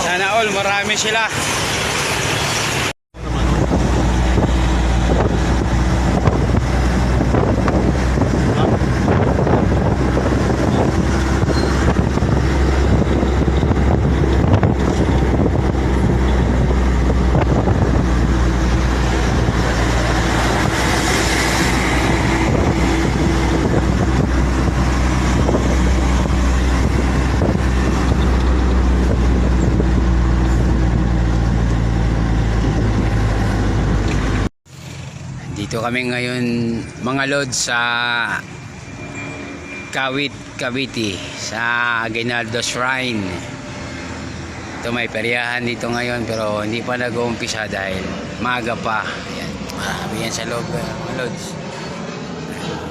Sana all marami sila. Dito kami ngayon mga lods sa Kawit, Cavite sa Aguinaldo Shrine. Ito may peryahan dito ngayon pero hindi pa nag-uumpisa dahil maaga pa. Ayan, marami yan sa loob mga lods.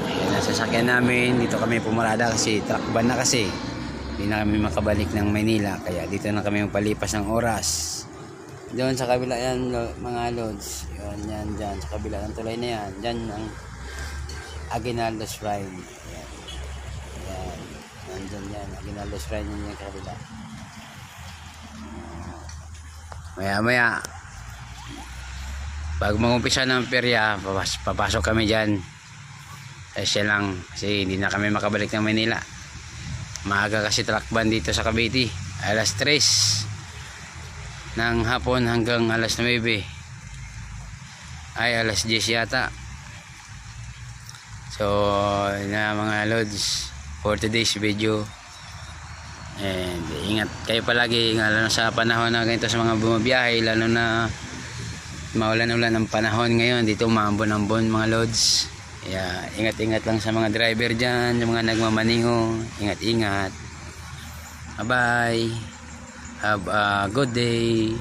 Ayan, nasasakyan namin. Dito kami pumarada kasi truck ban na kasi. Hindi na kami makabalik ng Maynila kaya dito na kami magpalipas ng oras. Doon sa kabila yan mga lods. Yun yan dyan. Sa kabila ng tulay na yan. Dyan ang Aguinaldo Shrine. Yan. Yan. Nandyan yan. Aguinaldo Shrine yun yung kabila. Maya maya. Pag mag-umpisa ng perya, papasok kami dyan. Kasi lang. Kasi hindi na kami makabalik ng Manila. Maaga kasi truck ban dito sa Cavite. Alas 3 ng hapon hanggang alas 9 ay alas 10 yata. So na mga lods for today's video, and ingat kayo palagi lalo sa panahon na ganito sa mga bumabiyahe, lalo na maulan-ulan ang panahon ngayon dito, maambon-ambon mga lods. Yeah, ingat-ingat lang sa mga driver dyan, yung mga nagmamaniho, ingat-ingat. Bye bye. Have a good day.